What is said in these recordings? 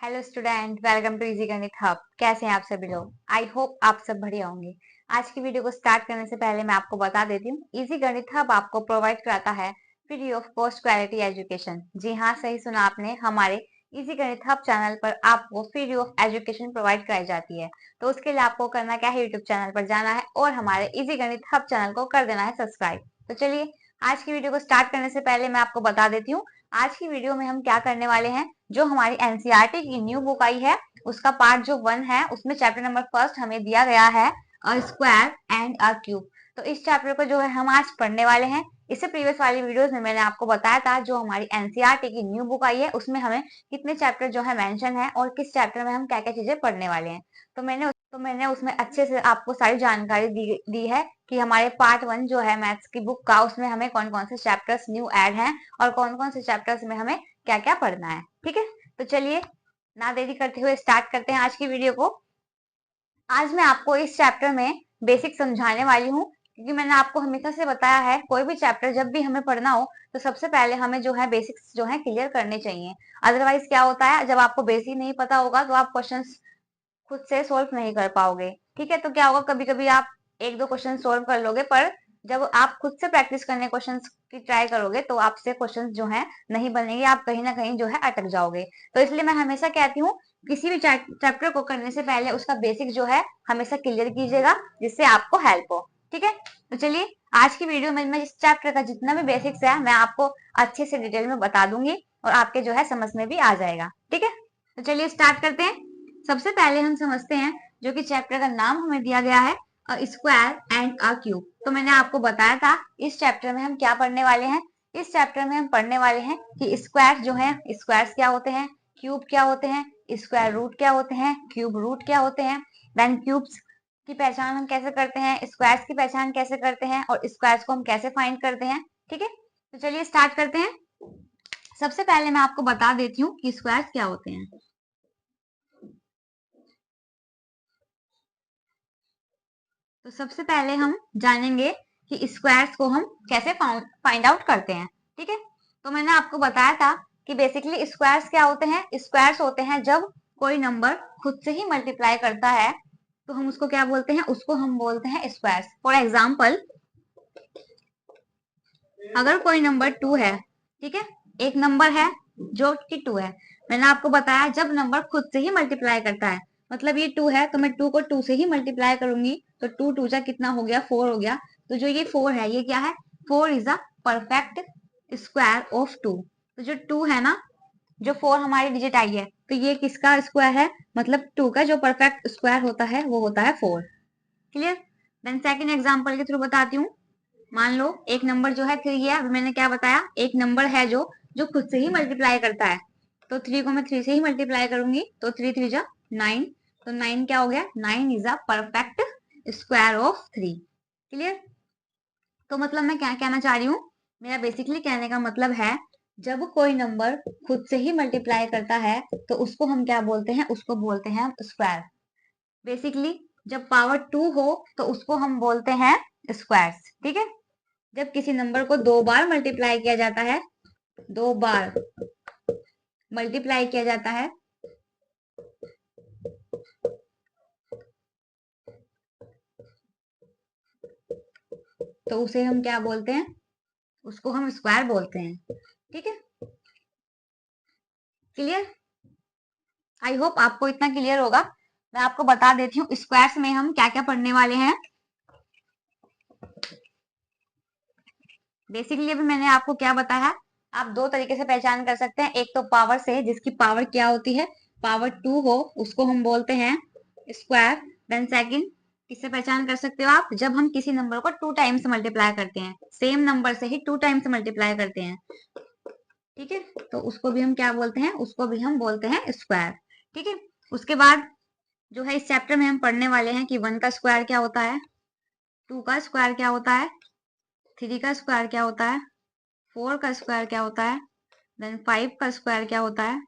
Hello student, welcome to easy Ganit hub. कैसे हैं आप सभी लोग? आई होप आप सब बढ़िया होंगे। आज की वीडियो को स्टार्ट करने से पहले मैं आपको बता देती हूँ, इजी गणित हब आपको प्रोवाइड कराता है free of cost quality education. जी हाँ, सही सुना आपने। हमारे इजी गणित हब चैनल पर आपको फ्री ऑफ एजुकेशन प्रोवाइड कराई जाती है। तो उसके लिए आपको करना क्या है, यूट्यूब चैनल पर जाना है और हमारे इजी गणित हब चैनल को कर देना है सब्सक्राइब। तो चलिए, आज की वीडियो को स्टार्ट करने से पहले मैं आपको बता देती हूँ आज की वीडियो में हम क्या करने वाले हैं। जो हमारी एनसीईआरटी की न्यू बुक आई है, उसका पार्ट जो 1 है, उसमें चैप्टर नंबर फर्स्ट हमें दिया गया है a square and a cube. तो इस चैप्टर को जो है हम आज पढ़ने वाले हैं। इससे प्रीवियस वाली वीडियोस में मैंने आपको बताया था, जो हमारी एनसीईआरटी की न्यू बुक आई है उसमें हमें कितने चैप्टर जो है मेंशन है और किस चैप्टर में हम क्या क्या चीजें पढ़ने वाले हैं। तो मैंने उसमें अच्छे से आपको सारी जानकारी दी है कि हमारे पार्ट 1 जो है मैथ्स की बुक का, उसमें हमें कौन कौन से चैप्टर्स न्यू ऐड हैं और कौन कौन से चैप्टर्स में हमें क्या क्या पढ़ना है। ठीक है, तो चलिए ना देरी करते हुए स्टार्ट करते हैं आज की वीडियो को। आज मैं आपको इस चैप्टर में बेसिक समझाने वाली हूँ, क्योंकि मैंने आपको हमेशा से बताया है कोई भी चैप्टर जब भी हमें पढ़ना हो तो सबसे पहले हमें जो है बेसिक्स जो है क्लियर करने चाहिए। अदरवाइज क्या होता है, जब आपको बेसिक नहीं पता होगा तो आप क्वेश्चंस खुद से सोल्व नहीं कर पाओगे। ठीक है, तो क्या होगा, कभी कभी आप एक दो क्वेश्चन सोल्व कर लोगे, पर जब आप खुद से प्रैक्टिस करने क्वेश्चंस की ट्राई करोगे तो आपसे क्वेश्चंस जो है नहीं बनेंगे, आप कहीं ना कहीं जो है अटक जाओगे। तो इसलिए मैं हमेशा कहती हूँ, किसी भी चैप्टर को करने से पहले उसका बेसिक जो है हमेशा क्लियर कीजिएगा, जिससे आपको हेल्प हो। ठीक है, तो चलिए आज की वीडियो में मैं इस चैप्टर का जितना भी बेसिक्स है मैं आपको अच्छे से डिटेल में बता दूंगी और आपके जो है समझ में भी आ जाएगा। ठीक है, तो चलिए स्टार्ट करते हैं। सबसे पहले हम समझते हैं जो कि चैप्टर का नाम हमें दिया गया है स्क्वायर एंड अ क्यूब। तो मैंने आपको बताया था इस चैप्टर में हम क्या पढ़ने वाले हैं। इस चैप्टर में हम पढ़ने वाले हैं कि स्क्वायर जो है, स्क्वायर्स क्या होते हैं, क्यूब क्या होते हैं, स्क्वायर रूट क्या होते हैं, क्यूब रूट क्या होते हैं, देन क्यूब्स की पहचान हम कैसे करते हैं, स्क्वायर्स की पहचान कैसे करते हैं और स्क्वायर्स को हम कैसे फाइंड करते हैं। ठीक है, तो चलिए स्टार्ट करते हैं। सबसे पहले मैं आपको बता देती हूँ कि स्क्वायर्स क्या होते हैं। तो सबसे पहले हम जानेंगे कि स्क्वायर्स को हम कैसे फाइंड आउट करते हैं। ठीक है, तो मैंने आपको बताया था कि बेसिकली स्क्वायर्स क्या होते हैं। स्क्वायर्स होते हैं जब कोई नंबर खुद से ही मल्टीप्लाई करता है तो हम उसको क्या बोलते हैं, उसको हम बोलते हैं स्क्वायर्स। फॉर एग्जाम्पल, अगर कोई नंबर 2 है, ठीक है, एक नंबर है जो कि 2 है, मैंने आपको बताया जब नंबर खुद से ही मल्टीप्लाई करता है, मतलब ये 2 है तो मैं 2 को 2 से ही मल्टीप्लाई करूंगी, तो 2 2 जा कितना हो गया, 4 हो गया। तो जो ये 4 है, ये क्या है, 4 is a perfect square of 2। तो जो 2 है ना, जो 4 हमारी डिजिट आई है, तो ये किसका स्क्वायर है, मतलब 2 का जो परफेक्ट स्क्वायर होता है वो होता है 4। क्लियर। देन सेकंड एग्जांपल के थ्रू बताती हूँ। मान लो एक नंबर जो है 3 है। अभी मैंने क्या बताया, एक नंबर है जो जो खुद से ही मल्टीप्लाई करता है, तो 3 को मैं 3 से ही मल्टीप्लाई करूंगी, तो 3 3 जा 9। तो 9 क्या हो गया, 9 is a perfect square of 3। Clear. तो मतलब मैं क्या कहना चाह रही हूँ, मेरा बेसिकली कहने का मतलब है, जब कोई नंबर खुद से ही मल्टीप्लाई करता है तो उसको हम क्या बोलते हैं, उसको बोलते हैं स्क्वायर। बेसिकली जब पावर 2 हो तो उसको हम बोलते हैं स्क्वायर्स। ठीक है, जब किसी नंबर को 2 बार मल्टीप्लाई किया जाता है, 2 बार मल्टीप्लाई किया जाता है, तो उसे हम क्या बोलते हैं, उसको हम स्क्वायर बोलते हैं। ठीक है, क्लियर। आई होप आपको इतना क्लियर होगा। मैं आपको बता देती हूँ स्क्वायर्स में हम क्या क्या पढ़ने वाले हैं। बेसिकली अभी मैंने आपको क्या बताया, आप दो तरीके से पहचान कर सकते हैं। एक तो पावर से, जिसकी पावर क्या होती है, पावर 2 हो, उसको हम बोलते हैं स्क्वायर। देन सेकंड, किससे पहचान कर सकते हो आप, जब हम किसी नंबर को 2 टाइम्स मल्टीप्लाई करते हैं, सेम नंबर से ही 2 टाइम्स मल्टीप्लाई करते हैं। ठीक है, तो उसको भी हम क्या बोलते हैं, उसको भी हम बोलते हैं स्क्वायर। ठीक है, उसके बाद जो है इस चैप्टर में हम पढ़ने वाले हैं कि 1 का स्क्वायर क्या होता है, 2 का स्क्वायर क्या होता है, 3 का स्क्वायर क्या होता है, 4 का स्क्वायर क्या होता है, देन 5 का स्क्वायर क्या होता है,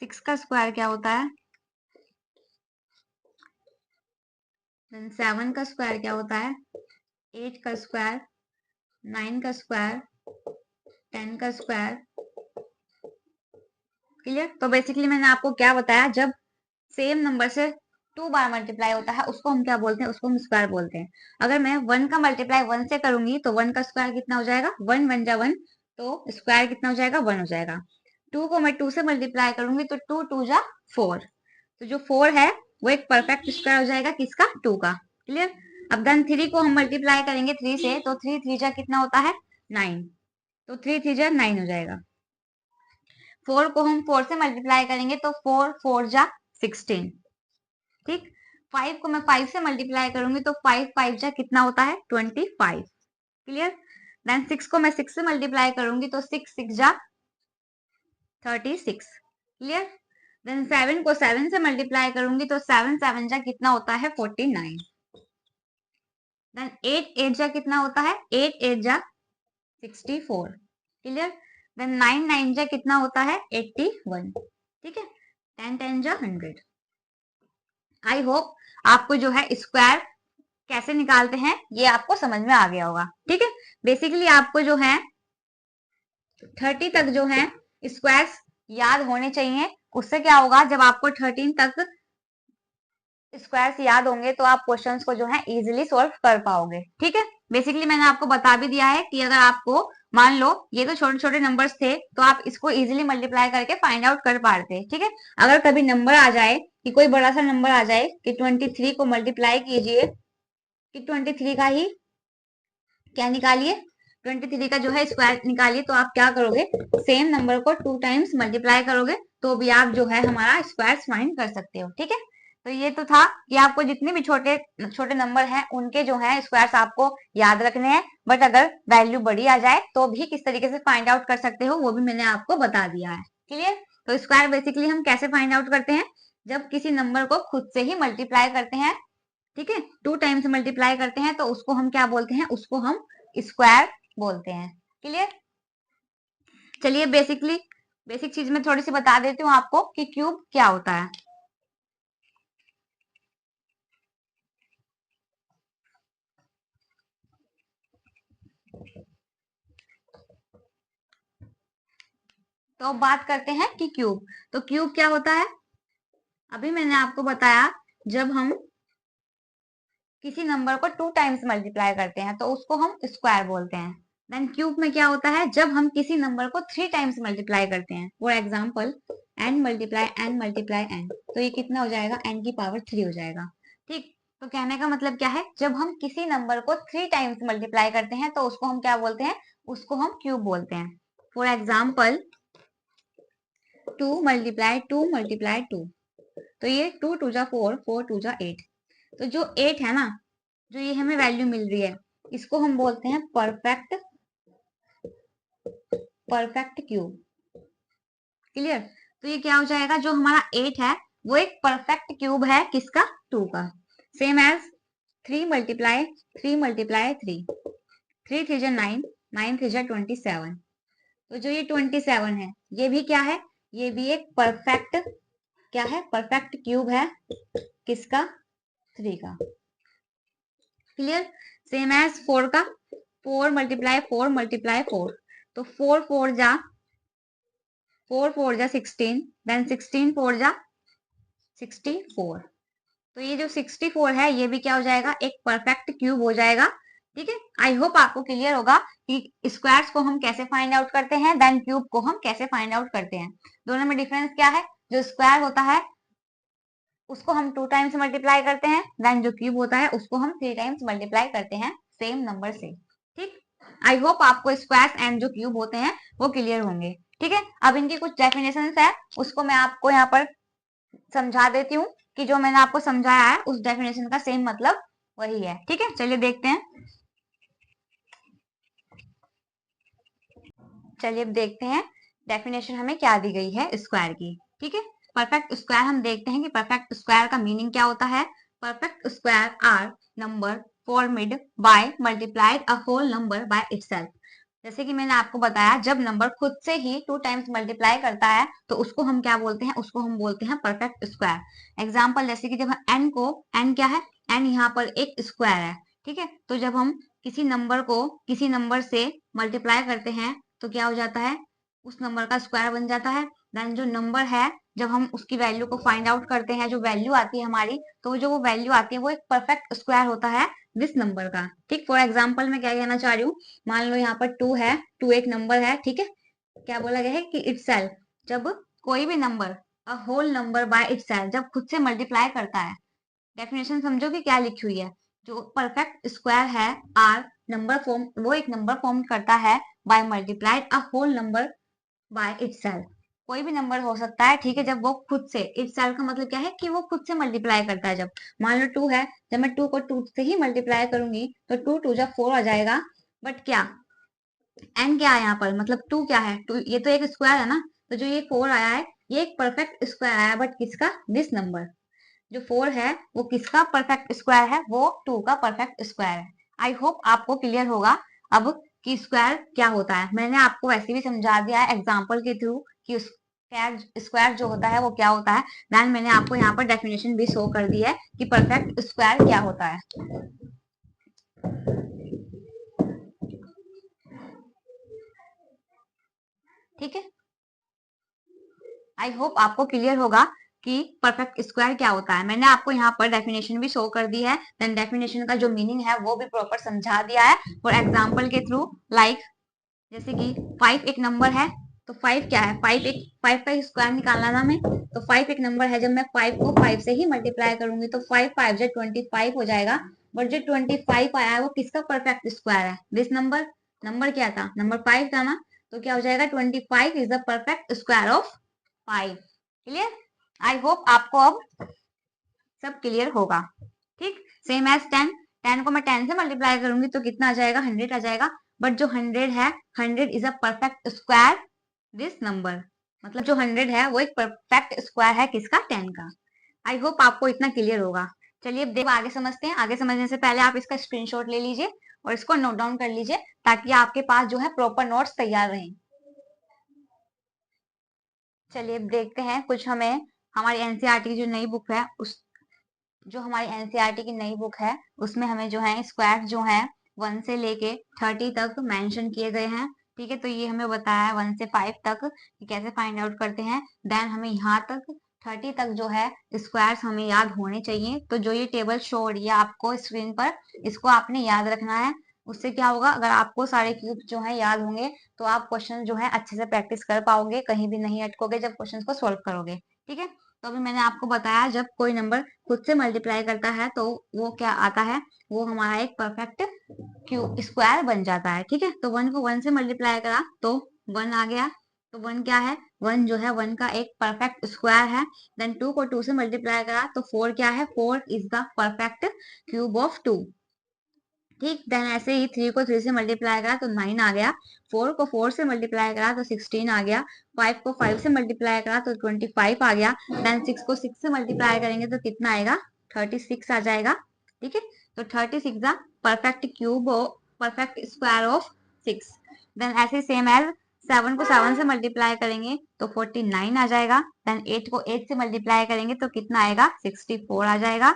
6 का स्क्वायर क्या होता है, देन 7 का स्क्वायर क्या होता है, 8 का स्क्वायर, 9 का स्क्वायर, 10 का स्क्वायर, क्लियर। तो बेसिकली मैंने आपको क्या बताया, जब सेम नंबर से 2 बार मल्टीप्लाई होता है उसको हम क्या बोलते हैं, उसको हम स्क्वायर बोलते हैं। अगर मैं 1 का मल्टीप्लाई 1 से करूंगी तो 1 का स्क्वायर कितना हो जाएगा, 1 1 जा 1, तो स्क्वायर कितना हो जाएगा, 1 हो जाएगा। 2 को मैं 2 से मल्टीप्लाई करूंगी तो 2 2 जा 4, तो जो 4 है वो एक परफेक्ट स्क्वायर हो जाएगा, किसका, 2 का। क्लियर। अब देन 3 को हम मल्टीप्लाई करेंगे 3 से, तो 3 3 जा कितना होता है, 9, तो 3 3 जा 9 हो जाएगा। 4 को हम 4 से मल्टीप्लाई करेंगे तो 4 4 जा 16, ठीक। 5 को मैं 5 से मल्टीप्लाई करूंगी तो 5 5 जा कितना होता है, 25। क्लियर। देन 6 को मैं 6 से मल्टीप्लाई करूंगी तो 6 6 जा 36। क्लियर। देन 7 को 7 से मल्टीप्लाई करूंगी तो 7 7 जा कितना होता है, 49। देन 8 8 जा कितना होता है, 8 8 जा 64। क्लियर। देन 9 9 जा कितना होता है, 81। ठीक है। 10 10 जा 100। आई होप आपको जो है स्क्वायर कैसे निकालते हैं ये आपको समझ में आ गया होगा। ठीक है। बेसिकली आपको जो है 30 तक जो है स्क्वायर्स याद होने चाहिए। उससे क्या होगा, जब आपको 13 तक स्क्वायर्स याद होंगे तो आप क्वेश्चंस को जो है इजीली सॉल्व कर पाओगे। ठीक है। बेसिकली मैंने आपको बता भी दिया है कि अगर आपको मान लो ये तो छोटे छोटे नंबर्स थे तो आप इसको इजीली मल्टीप्लाई करके फाइंड आउट कर पाते। ठीक है। अगर कभी नंबर आ जाए कि कोई बड़ा सा नंबर आ जाए कि 23 को मल्टीप्लाई कीजिए, कि 23 का ही क्या निकालिए, 23 का जो है स्क्वायर निकालिए, तो आप क्या करोगे, सेम नंबर को 2 टाइम्स मल्टीप्लाई करोगे तो भी आप जो है हमारा स्क्वायर फाइंड कर सकते हो। ठीक है। तो ये तो था कि आपको जितने भी छोटे छोटे नंबर हैं उनके जो है स्क्वायर्स आपको याद रखने हैं, बट अगर वैल्यू बड़ी आ जाए तो भी किस तरीके से फाइंड आउट कर सकते हो वो भी मैंने आपको बता दिया है। क्लियर। तो स्क्वायर बेसिकली हम कैसे फाइंड आउट करते हैं, जब किसी नंबर को खुद से ही मल्टीप्लाई करते हैं, ठीक है, 2 टाइम्स मल्टीप्लाई करते हैं तो उसको हम क्या बोलते हैं, उसको हम स्क्वायर बोलते हैं। क्लियर। चलिए बेसिक चीज में थोड़ी सी बता देती हूँ आपको कि क्यूब क्या होता है। तो अब बात करते हैं कि क्यूब, तो क्यूब क्या होता है। अभी मैंने आपको बताया जब हम किसी नंबर को 2 टाइम्स मल्टीप्लाई करते हैं तो उसको हम स्क्वायर बोलते हैं। देन क्यूब में क्या होता है, जब हम किसी नंबर को 3 टाइम्स मल्टीप्लाई करते हैं, for example n multiply n multiply n, तो ये कितना हो जाएगा, n की पावर 3 हो जाएगा। ठीक। तो कहने का मतलब क्या है, जब हम किसी नंबर को 3 टाइम्स मल्टीप्लाई करते हैं तो उसको हम क्या बोलते हैं, उसको हम क्यूब बोलते हैं। फॉर एग्जाम्पल 2 मल्टीप्लाई 2 मल्टीप्लाई 2, तो ये 2 2 जा 4 4 2 जा 8, तो जो 8 है ना, जो ये हमें वैल्यू मिल रही है इसको हम बोलते हैं परफेक्ट क्यूब। क्लियर। तो ये क्या हो जाएगा, जो हमारा 8 है वो एक परफेक्ट क्यूब है, किसका, 2 का। सेम एज 3 मल्टीप्लाई 3 मल्टीप्लाई 3, 3 3 जा 9 9 3 जा 27, तो जो ये 27 है ये भी क्या है, ये भी एक परफेक्ट क्या है, परफेक्ट क्यूब है, किसका, 3 का। क्लियर। सेम एज 4 का, 4 मल्टीप्लाई 4 मल्टीप्लाई 4, तो 4 4 जा 16, देन 16 4 जा 64, तो ये जो 64 है ये भी क्या हो जाएगा, एक परफेक्ट क्यूब हो जाएगा। ठीक है। आई होप आपको क्लियर होगा कि स्क्वायर्स को हम कैसे फाइंड आउट करते हैं, देन क्यूब को हम कैसे फाइंड आउट करते हैं। दोनों में डिफरेंस क्या है, जो स्क्वायर होता है उसको हम 2 टाइम्स मल्टीप्लाई करते हैं, देन जो क्यूब होता है उसको हम 3 टाइम्स मल्टीप्लाई करते हैं सेम नंबर से। ठीक। आई होप आपको स्क्वायर्स एंड जो क्यूब होते हैं वो क्लियर होंगे। ठीक है। अब इनकी कुछ डेफिनेशन है उसको मैं आपको यहाँ पर समझा देती हूँ कि जो मैंने आपको समझाया है उस डेफिनेशन का सेम मतलब वही है। ठीक है। चलिए देखते हैं, चलिए अब देखते हैं डेफिनेशन हमें क्या दी गई है स्क्वायर की। ठीक है। परफेक्ट स्क्वायर हम देखते हैं कि परफेक्ट स्क्वायर का मीनिंग क्या होता है। Perfect square are number formed by multiplied a whole number by itself. जैसे कि मैंने आपको बताया जब नंबर खुद से ही 2 टाइम्स मल्टीप्लाई करता है तो उसको हम क्या बोलते हैं, उसको हम बोलते हैं परफेक्ट स्क्वायर। एग्जाम्पल जैसे कि जब n को, n क्या है, n यहाँ पर एक स्क्वायर है। ठीक है। तो जब हम किसी नंबर को किसी नंबर से मल्टीप्लाई करते हैं तो क्या हो जाता है, उस नंबर का स्क्वायर बन जाता है। देन जो नंबर है जब हम उसकी वैल्यू को फाइंड आउट करते हैं, जो वैल्यू आती है हमारी, तो जो वो वैल्यू आती है वो एक परफेक्ट स्क्वायर होता है दिस नंबर का। ठीक, फॉर एग्जाम्पल मैं क्या कहना चाह रही हूँ, मान लो यहाँ पर 2 है, 2 एक नंबर है, ठीक है। क्या बोला गया है कि इटसेल्फ, जब कोई भी number a whole number by itself, जब खुद से मल्टीप्लाई करता है, डेफिनेशन समझो कि क्या लिखी हुई है। जो परफेक्ट स्क्वायर है आर नंबर फॉर्म, वो एक नंबर फॉर्म करता है by multiplied a whole number by itself. कोई भी नंबर हो सकता है, ठीक है, जब वो खुद से, इटसेल्फ का मतलब क्या है कि वो खुद से मल्टीप्लाई करता है। जब मान लो 2 है, जब मैं 2 को 2 से ही मल्टीप्लाई करूंगी तो 2 2 जब 4 आ जाएगा। बट क्या एन क्या है यहाँ पर, मतलब 2 क्या है, 2 ये तो एक स्क्वायर है ना, तो जो ये 4 आया है ये एक परफेक्ट स्क्वायर आया, बट किसका, दिस नंबर। जो 4 है वो किसका परफेक्ट स्क्वायर है, वो 2 का परफेक्ट स्क्वायर है। आई होप आपको क्लियर होगा अब कि स्क्वायर क्या होता है। मैंने आपको वैसे भी समझा दिया है एग्जांपल के थ्रू कि स्क्वायर स्क्वायर जो होता है वो क्या होता है। देन मैंने आपको यहाँ पर डेफिनेशन भी शो कर दी है कि परफेक्ट स्क्वायर क्या होता है। ठीक है, आई होप आपको क्लियर होगा कि परफेक्ट स्क्वायर क्या होता है। मैंने आपको यहाँ पर डेफिनेशन भी शो कर दी है, देन डेफिनेशन का जो मीनिंग है वो भी प्रॉपर समझा दिया है फॉर एग्जाम्पल के थ्रू। लाइक जैसे कि 5 एक नंबर है, तो 5 क्या है, 5 का स्क्वायर निकालना था हमें, तो 5 एक नंबर है, जब मैं 5 को 5 से ही मल्टीप्लाई करूंगी तो 5 5 जो 25 हो जाएगा। बट जो 25 आया है वो किसका परफेक्ट स्क्वायर है, दिस नंबर। नंबर क्या था, नंबर 5 था ना, तो क्या हो जाएगा, 25 is the perfect square of 5। Clear, I hope आपको अब सब क्लियर होगा। ठीक, सेम एज 10, 10 को मैं 10 से मल्टीप्लाई करूंगी तो कितना आ जाएगा, 100 आ जाएगा। बट जो 100 है, 100 is a perfect square this number, मतलब जो 100 है वो एक परफेक्ट स्क्वायर है किसका, 10 का। आई होप आपको इतना क्लियर होगा। चलिए अब देखो आगे समझते हैं। आगे समझने से पहले आप इसका स्क्रीनशॉट ले लीजिए और इसको नोट डाउन कर लीजिए ताकि आपके पास जो है प्रॉपर नोट्स तैयार रहें। चलिए अब देखते हैं कुछ हमें हमारी एनसीईआरटी की जो नई बुक है उस, जो हमारी एनसीईआरटी की नई बुक है उसमें हमें जो है स्क्वायर जो है 1 से लेके 30 तक मेंशन किए गए हैं। ठीक है, तो ये हमें बताया है 1 से 5 तक कि कैसे फाइंड आउट करते हैं। देन हमें यहाँ तक 30 तक जो है स्क्वायर्स हमें याद होने चाहिए। तो जो ये टेबल शो हो रही है आपको स्क्रीन पर, इसको आपने याद रखना है। उससे क्या होगा, अगर आपको सारे क्यूब जो है याद होंगे तो आप क्वेश्चन जो है अच्छे से प्रैक्टिस कर पाओगे, कहीं भी नहीं अटकोगे जब क्वेश्चन को सोल्व करोगे। ठीक है, तो अभी मैंने आपको बताया जब कोई नंबर खुद से मल्टीप्लाई करता है तो वो क्या आता है, वो हमारा एक परफेक्ट क्यूब स्क्वायर बन जाता है। ठीक है, तो 1 को 1 से मल्टीप्लाई करा तो 1 आ गया। तो 1 क्या है, 1 जो है 1 का एक परफेक्ट स्क्वायर है। देन 2 को 2 से मल्टीप्लाई करा तो 4 क्या है, 4 is the perfect cube of 2। ठीक, देन ऐसे ही 3 को 3 से मल्टीप्लाई करा तो 9 आ गया। 4 को 4 से मल्टीप्लाई करा तो 16 आ गया। 5 को 5 से मल्टीप्लाई करा तो 25 आ गया। देन 6 को 6 से मल्टीप्लाई करेंगे तो कितना आएगा, 36 आ जाएगा। ठीक है, तो 36 the perfect cube, perfect square of 6। Then ऐसे सेम एज 7 को 7 से मल्टीप्लाई करेंगे तो 49 आ जाएगा। देन 8 को 8 से मल्टीप्लाई करेंगे तो कितना आएगा, 64 आ जाएगा।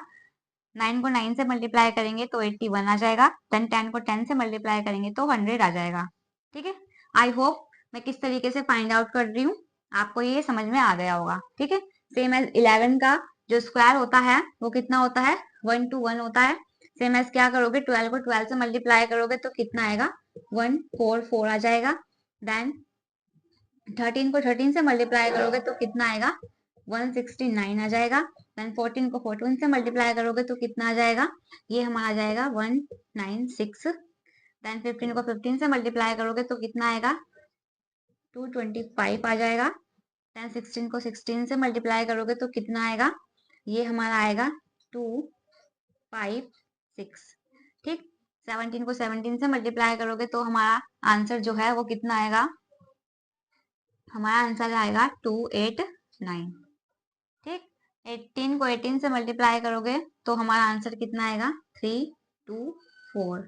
9 को 9 से मल्टीप्लाई करेंगे तो 81 आ जाएगा। देन 10 को 10 से मल्टीप्लाई करेंगे तो 100 आ जाएगा। ठीक है, आई होप मैं किस तरीके से फाइंड आउट कर रही हूँ आपको ये समझ में आ गया होगा। ठीक है, सेम एज 11 का जो स्क्वायर होता है वो कितना होता है, 1 to 1 होता है। सेम एज क्या करोगे, 12 को 12 से मल्टीप्लाई करोगे तो कितना आएगा, 144 आ जाएगा। देन 13 को 13 से मल्टीप्लाई करोगे तो कितना आएगा, 169 आ जाएगा। देन 14 को 14 से मल्टीप्लाई करोगे तो कितना आ जाएगा, ये हमारा आ जाएगा 196। देन 15 को 15 से मल्टीप्लाई करोगे तो कितना आएगा, 225 आ जाएगा। देन 16 को 16 से मल्टीप्लाई करोगे तो कितना आएगा, ये हमारा आएगा 256। ठीक, 17 को 17 से मल्टीप्लाई करोगे तो हमारा आंसर जो है वो कितना आएगा, हमारा आंसर आएगा 289। ठीक, 18 को 18 से मल्टीप्लाई करोगे तो हमारा आंसर कितना आएगा, 324।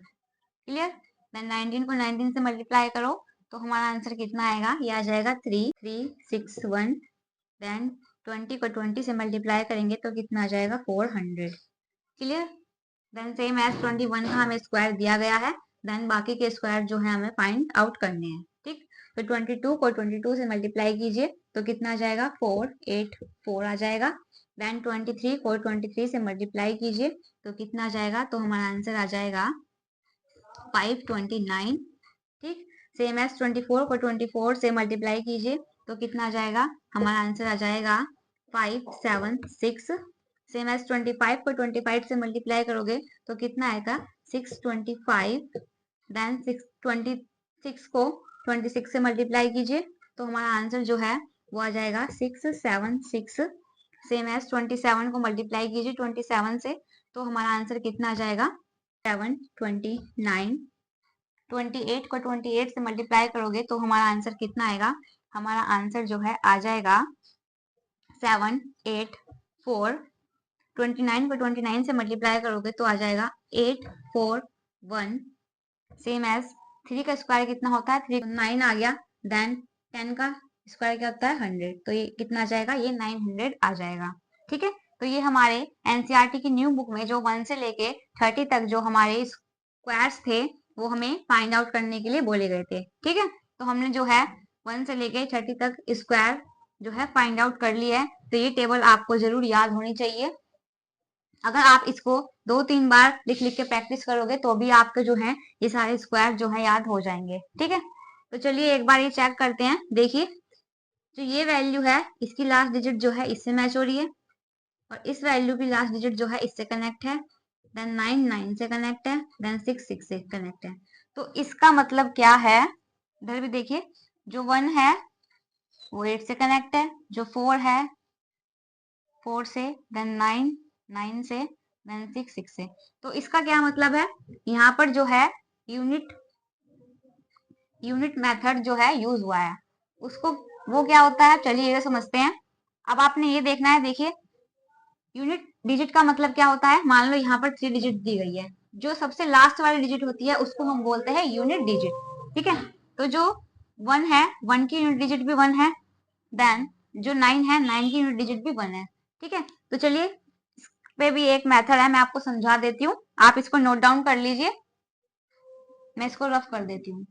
क्लियर, देन 19 को 19 से मल्टीप्लाई करो तो हमारा आंसर कितना आएगा, ये आ जाएगा 3361। देन 20 को 20 से मल्टीप्लाई करेंगे तो कितना आ जाएगा, 400। क्लियर, देन सेम एज 21 का हमें स्क्वायर दिया गया है। देन बाकी के स्क्वायर जो है हमें फाइंड आउट करने हैं। ठीक, तो 22 को 22 से मल्टीप्लाई कीजिए तो कितना आ जाएगा 484 आ जाएगा। देन 23 को 23 से मल्टीप्लाई कीजिए तो कितना आ जाएगा, तो हमारा आंसर आ जाएगा 529। ठीक, सेम एज 24 को 24 से मल्टीप्लाई कीजिए तो कितना आ जाएगा, हमारा आंसर आ जाएगा 576। सेम एज 25 को 25 से मल्टीप्लाई करोगे तो कितना आएगा 625। देन 626 को 26 से मल्टीप्लाई कीजिए तो हमारा आंसर जो है वो आ जाएगा 676। सेम एज 27 को मल्टीप्लाई कीजिए 27 से तो हमारा आंसर कितना आ जाएगा 729। 28 को 28 से मल्टीप्लाई करोगे तो हमारा आंसर कितना आएगा, हमारा आंसर जो है आ जाएगा 784। 29 को 29 से मल्टीप्लाई करोगे तो आ जाएगा 841। सेम एज 3 का स्क्वायर कितना होता है, 3 9 आ गया। देन 10 का स्क्वायर क्या होता है 100, तो ये कितना आ जाएगा, ये 900 आ जाएगा। ठीक है, तो ये हमारे एनसीईआरटी की न्यू बुक में जो 1 से लेके 30 तक जो हमारे स्क्वायर्स थे वो हमें फाइंड आउट करने के लिए बोले गए थे। ठीक है, तो हमने जो है 1 से लेके 30 तक स्क्वायर जो है फाइंड आउट कर लिया है। तो ये टेबल आपको जरूर याद होनी चाहिए। अगर आप इसको 2-3 बार लिख लिख के प्रैक्टिस करोगे तो भी आपके जो है ये सारे स्क्वायर जो है याद हो जाएंगे। ठीक है, तो चलिए एक बार ये चेक करते हैं। देखिए, जो ये वैल्यू है इसकी लास्ट डिजिट जो है इससे मैच हो रही है और इस वैल्यू की लास्ट डिजिट जो है इससे कनेक्ट है। देन 9 9 से कनेक्ट है। देन 6 6 से कनेक्ट है। तो इसका मतलब क्या है, इधर भी देखिए, जो 1 है वो 8 से कनेक्ट है, जो 4 है 4 से, देन 9 9 से, देन 6 6 से। तो इसका क्या मतलब है, यहाँ पर जो है यूनिट मेथड जो है यूज हुआ है, उसको वो क्या होता है चलिए ये समझते हैं। अब आपने ये देखना है, देखिए यूनिट डिजिट का मतलब क्या होता है। मान लो यहाँ पर 3 डिजिट दी गई है, जो सबसे लास्ट वाली डिजिट होती है उसको हम बोलते हैं यूनिट डिजिट। ठीक है, तो जो 1 है 1 की यूनिट डिजिट भी 1 है। देन जो 9 है 9 की यूनिट डिजिट भी 1 है। ठीक है, तो चलिए इस पे भी एक मेथड है, मैं आपको समझा देती हूँ, आप इसको नोट डाउन कर लीजिए। मैं इसको रफ कर देती हूँ।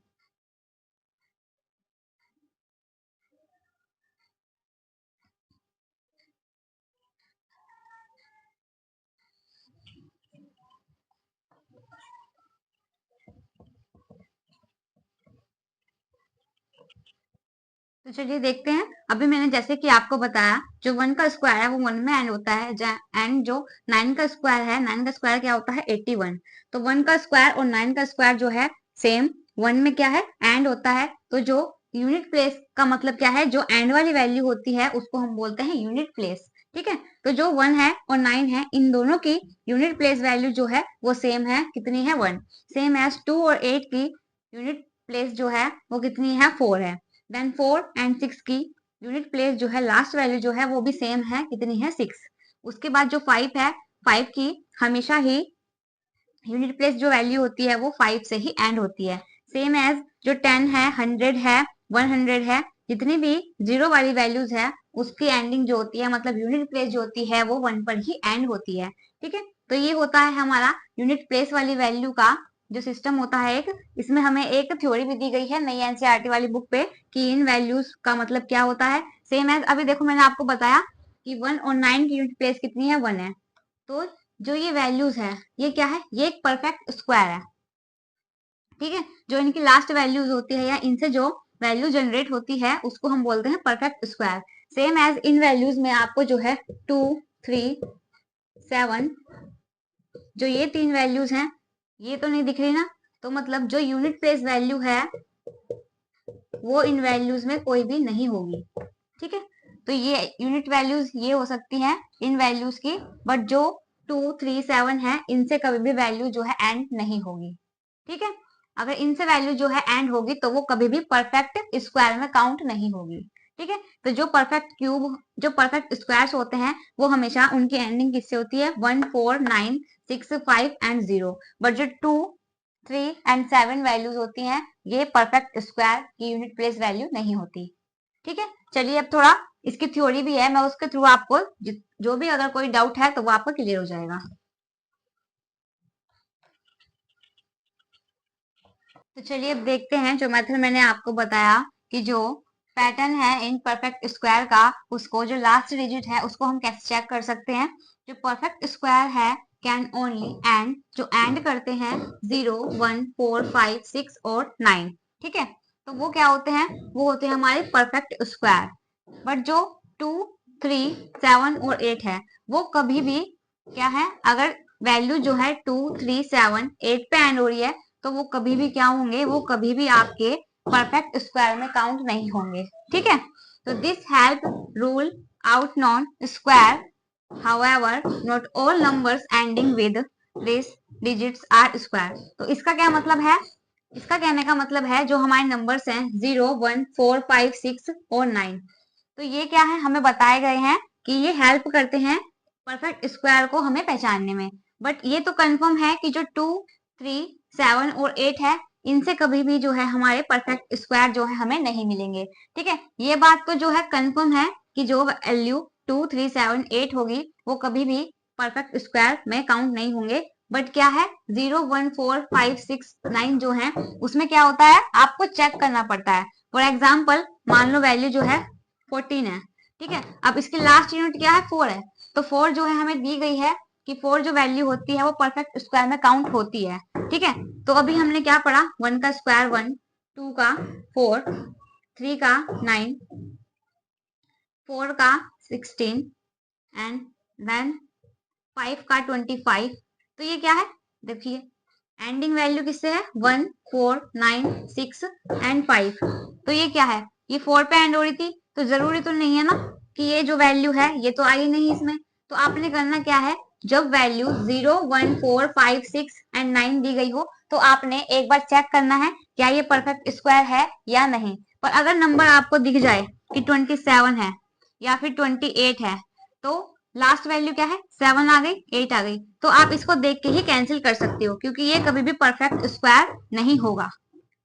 तो चलिए देखते हैं। अभी मैंने जैसे कि आपको बताया, जो 1 का स्क्वायर है वो 1 में एंड होता है, एंड जो 9 का स्क्वायर है 9 का स्क्वायर क्या होता है 81। तो 1 का स्क्वायर और 9 का स्क्वायर जो है सेम 1 में क्या है एंड होता है। तो जो यूनिट प्लेस का मतलब क्या है, जो एंड वाली वैल्यू होती है उसको हम बोलते हैं यूनिट प्लेस। ठीक है, तो जो 1 है और 9 है इन दोनों की यूनिट प्लेस वैल्यू जो है वो सेम है, कितनी है 1। सेम एज 2 और 8 की यूनिट प्लेस जो है वो कितनी है 4 है। देन 4 एंड 6 की यूनिट प्लेस जो है लास्ट वैल्यू जो है वो भी सेम है, कितनी है 6। उसके बाद जो 5 है 5 की हमेशा ही यूनिट प्लेस जो वैल्यू होती है वो 5 से ही एंड होती है। सेम एज जो 10 है 100 है 100 है, जितनी भी जीरो वाली वैल्यूज है उसकी एंडिंग जो होती है मतलब यूनिट प्लेस जो होती है वो 1 पर ही एंड होती है। ठीक है, तो ये होता है हमारा यूनिट प्लेस वाली वैल्यू का जो सिस्टम होता है एक। इसमें हमें एक थ्योरी भी दी गई है नई एनसीईआरटी वाली बुक पे कि इन वैल्यूज का मतलब क्या होता है। सेम एज अभी देखो मैंने आपको बताया कि 1 और 9 की यूनिट प्लेस कितनी है 1 है। तो जो ये वैल्यूज है ये क्या है, ये एक परफेक्ट स्क्वायर है। ठीक है, जो इनकी लास्ट वैल्यूज होती है या इनसे जो वैल्यू जनरेट होती है उसको हम बोलते हैं perfect square. Same as in values में आपको जो है 2 3 7 जो ये 3 वैल्यूज हैं ये तो नहीं दिख रही ना, तो मतलब जो यूनिट प्लेस वैल्यू है वो इन वैल्यूज में कोई भी नहीं होगी। ठीक है, तो ये यूनिट वैल्यूज ये हो सकती हैं इन वैल्यूज की, बट जो 2 3 7 है इनसे कभी भी वैल्यू जो है एंड नहीं होगी। ठीक है, अगर इनसे वैल्यू जो है एंड होगी तो वो कभी भी परफेक्ट स्क्वायर में काउंट नहीं होगी। ठीक है, तो जो परफेक्ट स्क्वायर्स होते हैं वो हमेशा उनकी एंडिंग किससे होती है 1 4 9 6 5 एंड 0। बट जो 2 3 एंड 7 वैल्यूज होती हैं ये परफेक्ट स्क्वायर की यूनिट प्लेस वैल्यू नहीं होती। ठीक है, चलिए अब थोड़ा इसकी थ्योरी भी है, मैं उसके थ्रू आपको जो भी अगर कोई डाउट है तो वो आपको क्लियर हो जाएगा। तो चलिए अब देखते हैं जो मेथड मैंने आपको बताया कि जो पैटर्न है इन परफेक्ट स्क्वायर का, उसको जो लास्ट डिजिट है उसको हम कैसे चेक कर सकते हैं। जो परफेक्ट स्क्वायर है कैन ओनली एंड, जो एंड करते हैं 0, 1, 4, 5, 6 और 9, ठीक है। तो वो क्या होते हैं, वो होते हैं हमारे परफेक्ट स्क्वायर। बट जो 2, 3, 7 और 8 है वो कभी भी क्या है, अगर वैल्यू जो है 2, 3, 7, 8 पे एंड हो रही है तो वो कभी भी क्या होंगे, वो कभी भी आपके परफेक्ट स्क्वायर में काउंट नहीं होंगे, ठीक है। तो this help rule out non square, however not all numbers ending with this digits are square। तो इसका क्या मतलब है, इसका कहने का मतलब है जो हमारे नंबर्स हैं 0, 1, 4, 5, 6 और 9, तो ये क्या है, हमें बताए गए हैं कि ये हेल्प करते हैं परफेक्ट स्क्वायर को हमें पहचानने में। बट ये तो कंफर्म है कि जो 2, 3, 7 और 8 है इनसे कभी भी जो है हमारे परफेक्ट स्क्वायर जो है हमें नहीं मिलेंगे, ठीक है। ये बात तो जो है कंफर्म है कि जो वैल्यू 2, 3, 7, 8 होगी वो कभी भी परफेक्ट स्क्वायर में काउंट नहीं होंगे। बट क्या है 0, 1, 4, 5, 6, 9 जो है उसमें क्या होता है, आपको चेक करना पड़ता है। फॉर एग्जाम्पल मान लो वैल्यू जो है 14 है, ठीक है। अब इसकी लास्ट यूनिट क्या है, 4 है, तो 4 जो है हमें दी गई है कि 4 जो वैल्यू होती है वो परफेक्ट स्क्वायर में काउंट होती है, ठीक है। तो अभी हमने क्या पढ़ा, 1 का स्क्वायर 1, 2 का 4, 3 का 9, 4 का 16 एंड देन 5 का 25। तो ये क्या है, देखिए एंडिंग वैल्यू किससे है, 1, 4, 9, 6 एंड 5। तो ये क्या है, ये 4 पे एंड हो रही थी, तो जरूरी तो नहीं है ना कि ये जो वैल्यू है ये तो आई नहीं इसमें। तो आपने करना क्या है, जब वैल्यू 0, 1, 4, 5, 6 एंड 9 दी गई हो तो आपने एक बार चेक करना है क्या ये परफेक्ट स्क्वायर है या नहीं। पर अगर नंबर आपको दिख जाए कि 27 है या फिर 28 है तो लास्ट वैल्यू क्या है, 7 आ गई, 8 आ गई, तो आप इसको देख के ही कैंसिल कर सकते हो क्योंकि ये कभी भी परफेक्ट स्क्वायर नहीं होगा,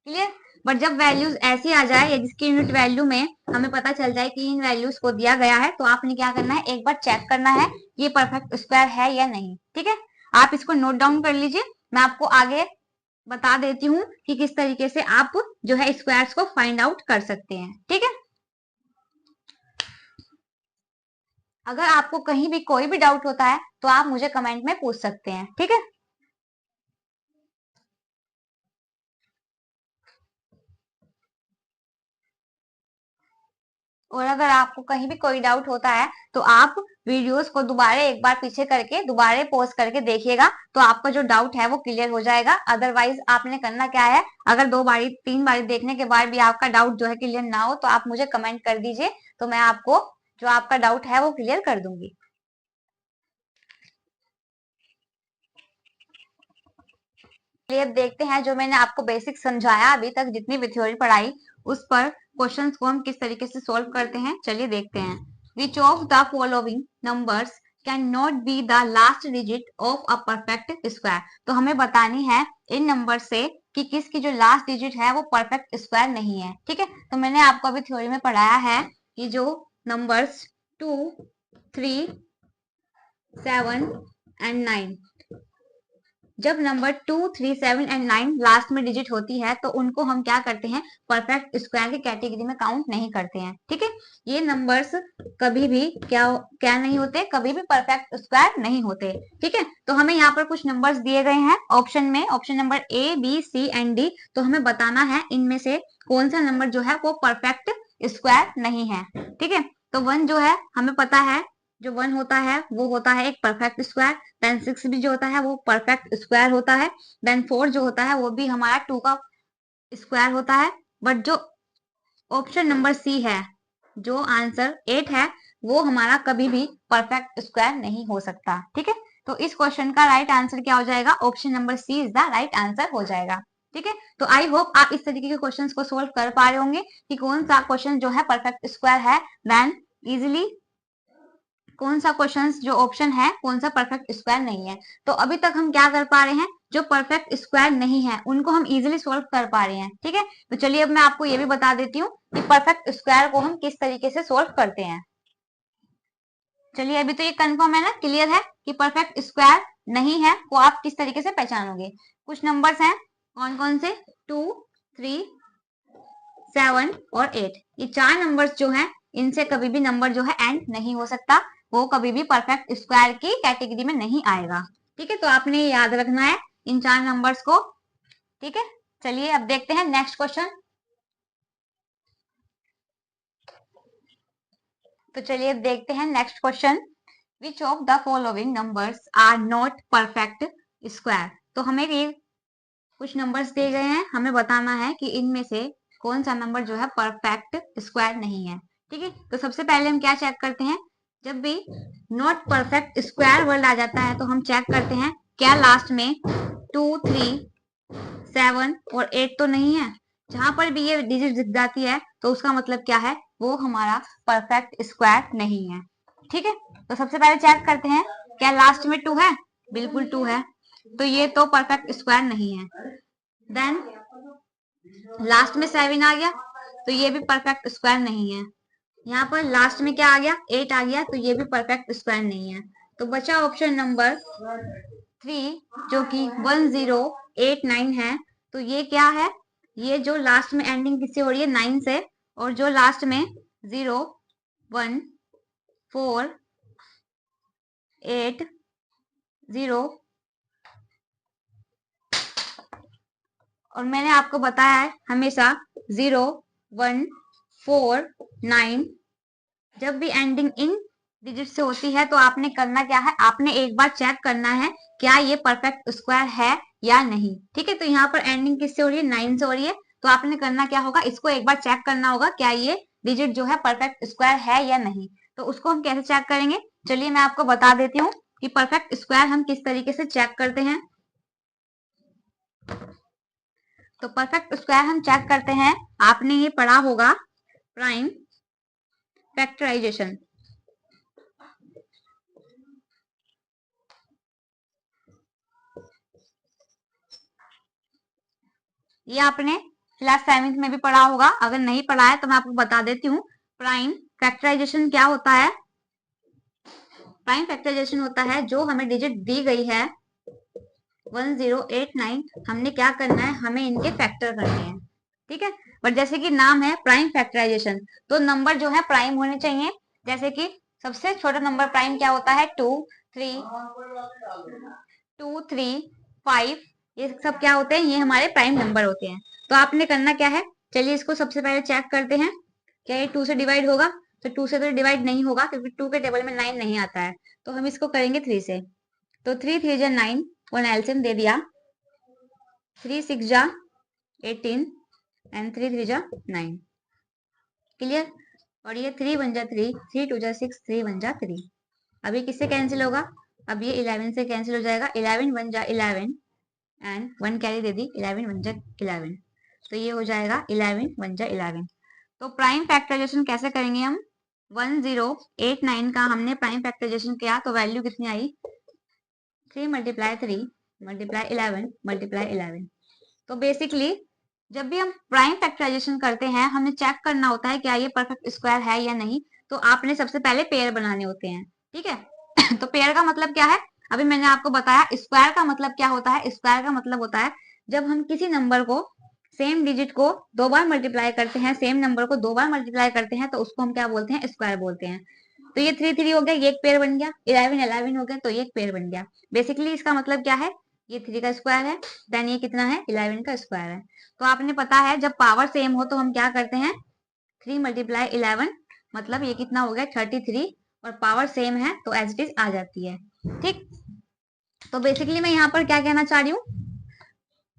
क्लियर। बट जब वैल्यूज ऐसी आ जाए या जिसकी यूनिट वैल्यू में हमें पता चल जाए कि इन वैल्यूज को दिया गया है तो आपने क्या करना है, एक बार चेक करना है ये परफेक्ट स्क्वायर है या नहीं, ठीक है। आप इसको नोट डाउन कर लीजिए, मैं आपको आगे बता देती हूँ कि किस तरीके से आप जो है स्क्वायर्स को फाइंड आउट कर सकते हैं, ठीक है। अगर आपको कहीं भी कोई भी डाउट होता है तो आप मुझे कमेंट में पूछ सकते हैं, ठीक है। और अगर आपको कहीं भी कोई डाउट होता है तो आप वीडियोस को दोबारा एक बार पीछे करके दोबारा पॉज करके देखिएगा तो आपका जो डाउट है वो क्लियर हो जाएगा। अदरवाइज आपने करना क्या है, अगर 2 बारी 3 बारी देखने के बाद भी आपका डाउट जो है क्लियर ना हो तो आप मुझे कमेंट कर दीजिए, तो मैं आपको जो आपका डाउट है वो क्लियर कर दूंगी। चलिए अब देखते हैं जो मैंने आपको बेसिक समझाया अभी तक, जितनी भी थ्योरी पढ़ाई उस पर क्वेश्चंस को हम किस तरीके से सोल्व करते हैं, चलिए देखते हैं। विच of the following numbers can not be the last digit of a perfect square. तो हमें बतानी है इन नंबर से कि किसकी जो लास्ट डिजिट है वो परफेक्ट स्क्वायर नहीं है, ठीक है। तो मैंने आपको अभी थ्योरी में पढ़ाया है कि जो नंबर्स 2, 3, 7 एंड 9, जब नंबर 2, 3, 7 एंड 9 लास्ट में डिजिट होती है तो उनको हम क्या करते हैं, परफेक्ट स्क्वायर की कैटेगरी में काउंट नहीं करते हैं, ठीक है। ये नंबर्स कभी भी क्या क्या नहीं होते, कभी भी परफेक्ट स्क्वायर नहीं होते, ठीक है। तो हमें यहाँ पर कुछ नंबर्स दिए गए हैं ऑप्शन में, option number A, B, C and D. तो हमें बताना है इनमें से कौन सा नंबर जो है वो परफेक्ट स्क्वायर नहीं है, ठीक है। तो 1 जो है हमें पता है, जो 1 होता है वो होता है एक परफेक्ट स्क्वायर। देन 6 भी जो होता है वो परफेक्ट स्क्वायर होता है। देन 4 जो होता है वो भी हमारा 2 का स्क्वायर होता है। बट जो ऑप्शन नंबर सी है, जो आंसर 8 है, वो हमारा कभी भी परफेक्ट स्क्वायर नहीं हो सकता, ठीक है। तो इस क्वेश्चन का राइट आंसर क्या हो जाएगा, option number C is the right answer हो जाएगा, ठीक है। तो आई होप आप इस तरीके के क्वेश्चंस को सोल्व कर पा रहे होंगे कि कौन सा क्वेश्चन जो है परफेक्ट स्क्वायर है, देन इजिली कौन सा क्वेश्चन जो ऑप्शन है कौन सा परफेक्ट स्क्वायर नहीं है। तो अभी तक हम क्या कर पा रहे हैं, जो परफेक्ट स्क्वायर नहीं है उनको हम इजीली सोल्व कर पा रहे हैं, ठीक है। तो चलिए अब मैं आपको ये भी बता देती हूँ कि परफेक्ट स्क्वायर को हम किस तरीके से सोल्व करते हैं। चलिए अभी तो ये कंफर्म है ना, क्लियर है कि परफेक्ट स्क्वायर नहीं है, वो आप किस तरीके से पहचानोगे। कुछ नंबर्स हैं, कौन कौन से, 2, 3, 7 और 8, ये 4 नंबर्स जो हैं इनसे कभी भी नंबर जो है एंड नहीं हो सकता, वो कभी भी परफेक्ट स्क्वायर की कैटेगरी में नहीं आएगा। ठीक है, तो आपने याद रखना है इन 4 नंबर्स को। ठीक है, चलिए अब देखते हैं नेक्स्ट क्वेश्चन। तो चलिए अब देखते हैं next question. Which of the following numbers are not perfect square. तो हमें ये कुछ नंबर्स दिए गए हैं, हमें बताना है कि इनमें से कौन सा नंबर जो है परफेक्ट स्क्वायर नहीं है। ठीक है, तो सबसे पहले हम क्या चेक करते हैं, जब भी नॉट परफेक्ट स्क्वायर वर्ड आ जाता है तो हम चेक करते हैं क्या लास्ट में 2, 3, 7 और 8 तो नहीं है। जहां पर भी ये डिजिट दिख जाती है तो उसका मतलब क्या है, वो हमारा परफेक्ट स्क्वायर नहीं है। ठीक है, तो सबसे पहले चेक करते हैं क्या लास्ट में 2 है, बिल्कुल 2 है, तो ये तो परफेक्ट स्क्वायर नहीं है। देन लास्ट में 7 आ गया तो ये भी परफेक्ट स्क्वायर नहीं है। यहाँ पर लास्ट में क्या आ गया, 8 आ गया, तो ये भी परफेक्ट स्क्वायर नहीं है। तो बचा ऑप्शन नंबर 3 जो कि 1089 है। तो ये क्या है, ये जो लास्ट में एंडिंग किससे हो रही है, 9 से, और जो लास्ट में 0, 1, 4, 8, 0, और मैंने आपको बताया है हमेशा 0, 1, 4, 9 जब भी एंडिंग इन डिजिट से होती है तो आपने करना क्या है, आपने एक बार चेक करना है क्या ये परफेक्ट स्क्वायर है या नहीं। ठीक है, तो यहाँ पर एंडिंग किससे हो रही है, 9 से हो रही है, तो आपने करना क्या होगा, इसको एक बार चेक करना होगा क्या ये डिजिट जो है परफेक्ट स्क्वायर है या नहीं। तो उसको हम कैसे चेक करेंगे, चलिए मैं आपको बता देती हूँ कि परफेक्ट स्क्वायर हम किस तरीके से चेक करते हैं। तो परफेक्ट स्क्वायर हम चेक करते हैं, आपने ये पढ़ा होगा प्राइम फैक्टराइजेशन। ये आपने क्लास 7th में भी पढ़ा होगा, अगर नहीं पढ़ा है तो मैं आपको बता देती हूँ। प्राइम फैक्टराइजेशन क्या होता है, प्राइम फैक्टराइजेशन होता है जो हमें डिजिट दी गई है 1089, हमने क्या करना है, हमें इनके फैक्टर करने हैं। ठीक है, बट जैसे कि नाम है प्राइम फैक्टराइजेशन तो नंबर जो है प्राइम होने चाहिए। जैसे कि सबसे छोटा नंबर प्राइम क्या होता है, 2, 3, 2, 3, 5, ये सब क्या होते हैं, ये हमारे प्राइम नंबर होते हैं। तो आपने करना क्या है, चलिए इसको सबसे पहले चेक करते हैं क्या ये 2 से डिवाइड होगा। तो 2 से तो डिवाइड नहीं होगा क्योंकि 2 के टेबल में 9 नहीं आता है, तो हम इसको करेंगे 3 से। तो 3 3 जा 9 और एल्सियम दे दिया, 3 6 जा 18 एंड 3 3 जा 9। क्लियर, और ये 3 1 जा 3, 3 2 जा 6, 3 1 जा 3। अब ये किससे कैंसिल होगा, अब ये 11 से कैंसिल हो जाएगा, 11 1 जा 11 एंड 1 कैरी दे दी, 11 1 जा 11, तो ये हो जाएगा 11 1 जा 11। तो प्राइम फैक्टराइजेशन कैसे करेंगे हम, 1089 का हमने प्राइम फैक्टराइजेशन किया तो वैल्यू कितनी आई, 3 मल्टीप्लाई 3 मल्टीप्लाई 11 मल्टीप्लाई 11। तो बेसिकली जब भी हम प्राइम फैक्टराइजेशन करते हैं हमें चेक करना होता है क्या ये परफेक्ट स्क्वायर है या नहीं। तो आपने सबसे पहले पेयर बनाने होते हैं। ठीक है तो पेयर का मतलब क्या है, अभी मैंने आपको बताया। स्क्वायर का मतलब क्या होता है, स्क्वायर का मतलब होता है जब हम किसी नंबर को, सेम डिजिट को 2 बार मल्टीप्लाई करते हैं, सेम नंबर को 2 बार मल्टीप्लाई करते हैं तो उसको हम क्या बोलते हैं, स्क्वायर बोलते हैं। तो ये 3 3 हो गया, ये एक पेयर बन गया, 11 11 हो गया तो ये एक पेयर बन गया। बेसिकली इसका मतलब क्या है, ये 3 का स्क्वायर है, देन ये कितना है, 11 का स्क्वायर है। तो आपने पता है जब पावर सेम हो तो हम क्या करते हैं, 3 मल्टीप्लाई 11 मतलब ये कितना हो गया 33, और पावर सेम है तो एज इट इज आ जाती है। ठीक, तो बेसिकली मैं यहाँ पर क्या कहना चाह रही हूँ,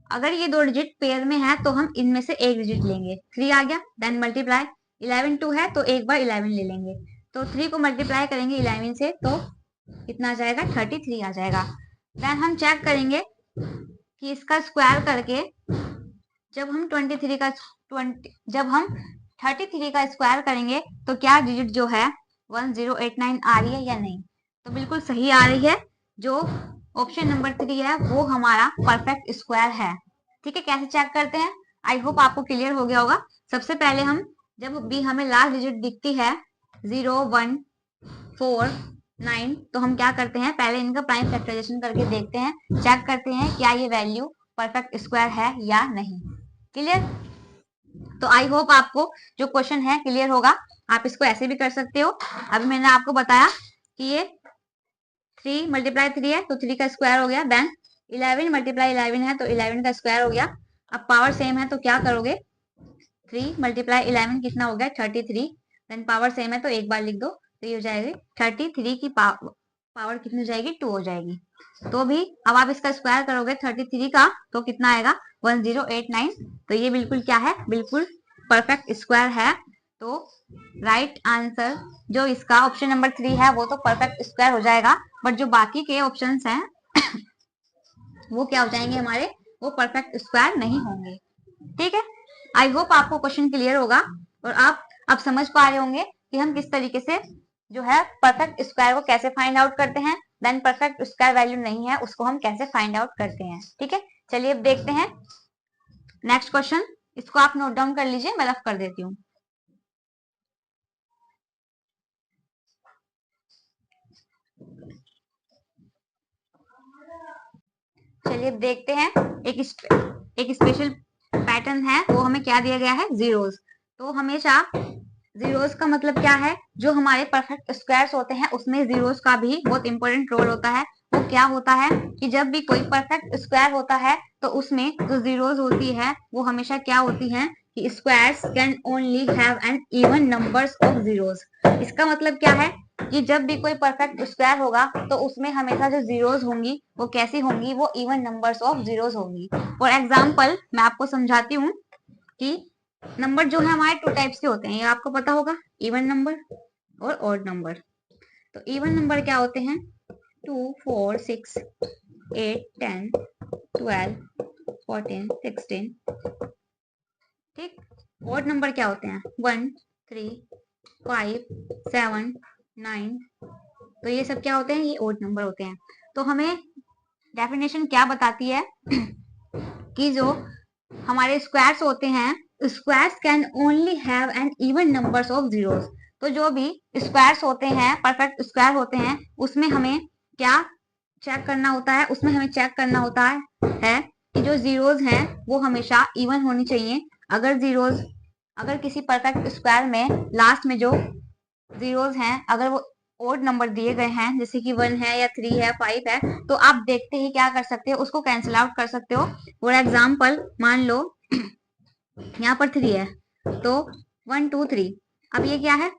अगर ये 2 डिजिट पेयर में है तो हम इनमें से एक डिजिट लेंगे, 3 आ गया, देन मल्टीप्लाई 11 2 है तो एक बार 11 ले लेंगे, तो 3 को मल्टीप्लाई करेंगे 11 से तो कितना आ जाएगा, 33 आ जाएगा। देन हम चेक करेंगे कि इसका स्क्वायर करके जब हम 23 का 20 जब हम 33 का स्क्वायर करेंगे तो क्या डिजिट जो है 1089 आ रही है या नहीं। तो बिल्कुल सही आ रही है, जो ऑप्शन नंबर 3 है वो हमारा परफेक्ट स्क्वायर है। ठीक है, कैसे चेक करते हैं, आई होप आपको क्लियर हो गया होगा। सबसे पहले हम जब भी हमें लास्ट डिजिट दिखती है 0 1 4 9 तो हम क्या करते हैं, पहले इनका प्राइम फैक्टराइजेशन करके देखते हैं, चेक करते हैं क्या ये वैल्यू परफेक्ट स्क्वायर है या नहीं। क्लियर, तो आई होप आपको जो क्वेश्चन है क्लियर होगा। आप इसको ऐसे भी कर सकते हो। अभी मैंने आपको बताया कि ये 3 मल्टीप्लाई 3 है तो 3 का स्क्वायर हो गया। देन 11 मल्टीप्लाई 11 है तो 11 का स्क्वायर हो गया। अब पावर सेम है तो क्या करोगे, 3 मल्टीप्लाई 11 कितना हो गया 33। देन पावर सेम है तो एक बार लिख दो तो ये हो जाएगी 33 की पावर कितनी हो जाएगी 2 हो जाएगी। तो भी अब आप इसका स्क्वायर करोगे 33 का तो कितना आएगा 1089। तो ये बिल्कुल क्या है, बिल्कुल परफेक्ट स्क्वायर है। तो राइट आंसर जो इसका ऑप्शन नंबर 3 है वो तो परफेक्ट स्क्वायर हो जाएगा, बट जो बाकी के ऑप्शंस हैं वो क्या हो जाएंगे हमारे, वो परफेक्ट स्क्वायर नहीं होंगे। ठीक है, आई होप आपको क्वेश्चन क्लियर होगा और आप अब समझ पा रहे होंगे कि हम किस तरीके से जो है परफेक्ट स्क्वायर को कैसे फाइंड आउट करते हैं। देन परफेक्ट स्क्वायर वैल्यू नहीं है उसको हम कैसे फाइंड आउट करते हैं। ठीक है, चलिए अब देखते हैं नेक्स्ट क्वेश्चन। इसको आप नोट डाउन कर लीजिए, मैं रफ कर देती हूँ। चलिए अब देखते हैं एक स्पेशल पैटर्न है, वो हमें क्या दिया गया है, जीरोस। तो हमेशा जीरोस का मतलब क्या है, जो हमारे परफेक्ट स्क्वायर्स होते हैं उसमें जीरोस का भी बहुत इंपॉर्टेंट रोल होता है। वो क्या होता है कि जब भी कोई परफेक्ट स्क्वायर होता है तो उसमें जो जीरोस होती है वो हमेशा क्या होती हैं कि squares can only have an even numbers of zeros. इसका मतलब क्या है कि जब भी कोई परफेक्ट स्क्वायर होगा तो उसमें हमेशा जो जीरोस होंगी वो कैसी होंगी, वो इवन नंबर्स ऑफ जीरोस होंगी। फॉर एग्जाम्पल मैं आपको समझाती हूँ कि नंबर जो है हमारे 2 टाइप्स के होते हैं, ये आपको पता होगा, इवन नंबर और ऑड नंबर। तो इवन नंबर क्या होते हैं, 2 4 6 8 10 12 14 16। ठीक, ऑड नंबर क्या होते हैं, 1 3 5 7 9। तो ये सब क्या होते हैं, ये ऑड नंबर होते हैं। तो हमें डेफिनेशन क्या बताती है कि जो हमारे स्क्वायर्स होते हैं, squares can only have an even numbers of zeros. तो जो भी स्क्वायर्स होते हैं, परफेक्ट स्क्वायर होते हैं, उसमें हमें क्या चेक करना होता है, उसमें हमें चेक करना होता है कि जो जीरोस हैं वो हमेशा इवन होनी चाहिए। अगर किसी परफेक्ट स्क्वायर में लास्ट में जो जीरोस हैं अगर वो ओड नंबर दिए गए हैं, जैसे कि 1 है या 3 है 5 है, तो आप देखते ही क्या कर सकते हो, उसको कैंसिल आउट कर सकते हो। फॉर एग्जाम्पल मान लो यहाँ पर 3 है तो 1 2 3। अब ये क्या है,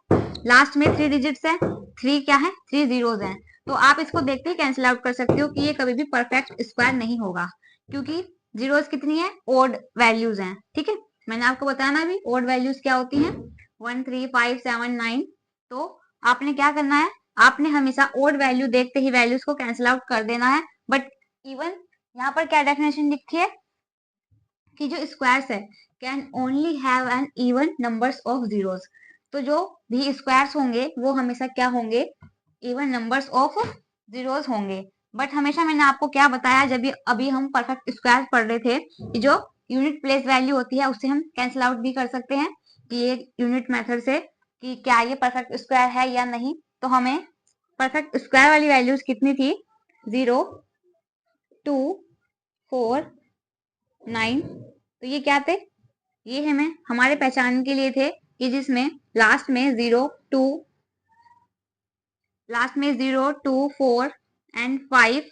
लास्ट में 3 डिजिट्स है, 3 क्या है, 3 जीरोस हैं। तो आप इसको देखते ही कैंसिल आउट कर सकते हो कि ये कभी भी परफेक्ट स्क्वायर नहीं होगा, क्योंकि जीरोस कितनी है, ओड वैल्यूज हैं। ठीक है, मैंने आपको बताया ना अभी ओड वैल्यूज क्या होती हैं, 1 3 5 7 9। तो आपने क्या करना है, आपने हमेशा ओड वैल्यू देखते ही वैल्यूज को कैंसिल आउट कर देना है। बट इवन यहाँ पर क्या डेफिनेशन लिखी है कि जो स्क्वायर्स है can only have an even numbers of zeros. तो जो भी स्क्वायर्स होंगे वो हमेशा क्या होंगे, इवन नंबर्स ऑफ जीरोस होंगे। बट हमेशा मैंने आपको क्या बताया, जब भी अभी हम परफेक्ट स्क्वायर पढ़ रहे थे कि जो यूनिट प्लेस वैल्यू होती है उससे हम कैंसिल आउट भी कर सकते हैं कि ये यूनिट मेथड से कि क्या ये परफेक्ट स्क्वायर है या नहीं। तो हमें परफेक्ट स्क्वायर वाली वैल्यूज कितनी थी, 0 2 4 9। तो ये क्या थे, ये हमें हमारे पहचान के लिए थे कि जिसमें लास्ट में 0 2 4 एंड 5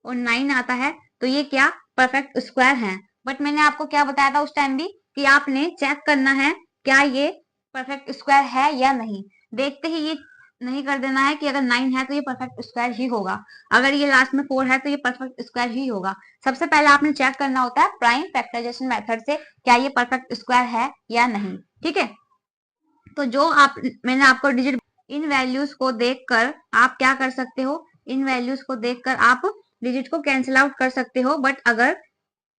और 9 आता है। तो ये क्या परफेक्ट स्क्वायर है। बट मैंने आपको क्या बताया था उस टाइम भी कि आपने चेक करना है क्या ये परफेक्ट स्क्वायर है या नहीं। देखते ही ये नहीं कर देना है कि अगर 9 है तो ये परफेक्ट स्क्वायर ही होगा, अगर ये लास्ट में 4 है तो ये परफेक्ट स्क्वायर ही होगा। सबसे पहले आपने चेक करना होता है प्राइम फैक्टराइजेशन मेथड से क्या ये परफेक्ट स्क्वायर है या नहीं। ठीक है, तो जो मैंने आपको डिजिट, इन वैल्यूज को देखकर आप क्या कर सकते हो, इन वैल्यूज को देखकर आप डिजिट को कैंसिल आउट कर सकते हो। बट अगर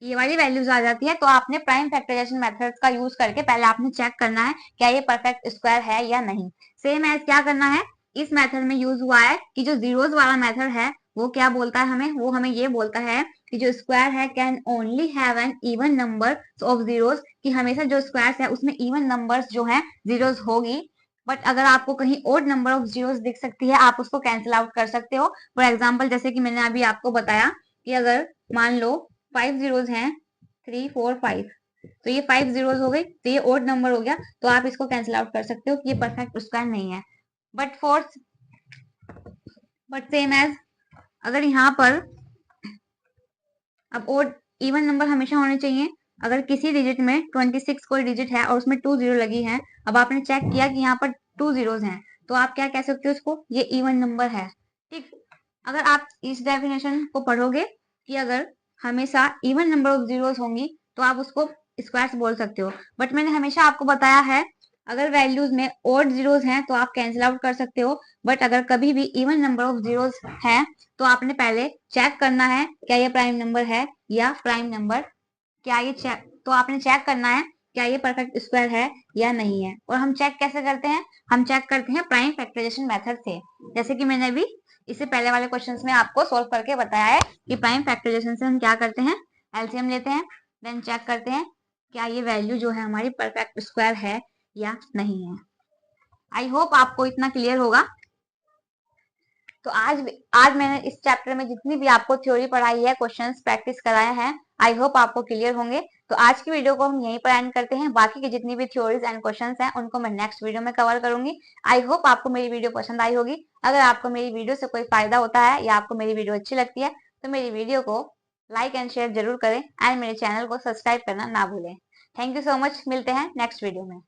ये वाली वैल्यूज आ जाती है तो आपने प्राइम फैक्टराइजेशन मेथड का यूज करके पहले आपने चेक करना है क्या ये परफेक्ट स्क्वायर है या नहीं। सेम एज क्या करना है, इस मेथड में यूज हुआ है कि जो जीरोस वाला मेथड है वो क्या बोलता है हमें, वो हमें ये बोलता है कि जो स्क्वायर है can only have an even number of zeros, कि हमेशा जो स्क्वायर्स है उसमें इवन नंबर्स जो है जीरोस होगी। बट अगर आपको कहीं ओड नंबर ऑफ जीरोस दिख सकती है आप उसको कैंसिल आउट कर सकते हो। फॉर एग्जाम्पल जैसे कि मैंने अभी आपको बताया कि अगर मान लो 5 जीरोस हैं, 3 4 5, तो ये 5 zeros हो गई, तो ये odd नंबर हो गया, तो आप इसको कैंसिल आउट कर सकते हो कि ये परफेक्ट स्क्वायर नहीं है। बट सेम एज अगर यहाँ पर अब ओड इवन नंबर हमेशा होने चाहिए। अगर किसी डिजिट में 26 कोई डिजिट है और उसमें 2 जीरो लगी है, अब आपने चेक किया कि यहाँ पर 2 जीरोस हैं, तो आप क्या कह सकते हो उसको, ये इवन नंबर है। ठीक, अगर आप इस डेफिनेशन को पढ़ोगे कि अगर हमेशा इवन नंबर ऑफ जीरोस होंगी तो आप उसको स्क्वायर्स बोल सकते हो। बट मैंने हमेशा आपको बताया है अगर वैल्यूज में ओड जीरोस हैं तो आप कैंसिल आउट कर सकते हो, बट अगर कभी भी इवन नंबर ऑफ जीरोस हैं तो आपने पहले चेक करना है क्या ये प्राइम नंबर है या प्राइम नंबर, क्या ये चेक, तो आपने चेक करना है क्या ये परफेक्ट स्क्वायर है या नहीं है। और हम चेक कैसे करते हैं, हम चेक करते हैं प्राइम फैक्टराइजेशन मेथड से, जैसे कि मैंने अभी इससे पहले वाले क्वेश्चंस में आपको सोल्व करके बताया है कि प्राइम फैक्टराइजेशन से हम क्या करते हैं, एलसीएम लेते हैं, देन चेक करते हैं क्या ये वैल्यू जो है हमारी परफेक्ट स्क्वायर है या नहीं है। आई होप आपको इतना क्लियर होगा। तो आज मैंने इस चैप्टर में जितनी भी आपको थ्योरी पढ़ाई है, क्वेश्चंस प्रैक्टिस कराए हैं, आई होप आपको क्लियर होंगे। तो आज की वीडियो को हम यहीं पर एंड करते हैं। बाकी की जितनी भी थ्योरीज एंड क्वेश्चंस हैं उनको मैं नेक्स्ट वीडियो में कवर करूंगी। आई होप आपको मेरी वीडियो पसंद आई होगी। अगर आपको मेरी वीडियो से कोई फायदा होता है या आपको मेरी वीडियो अच्छी लगती है तो मेरी वीडियो को लाइक एंड शेयर जरूर करें एंड मेरे चैनल को सब्सक्राइब करना ना भूलें। थैंक यू सो मच, मिलते हैं नेक्स्ट वीडियो में।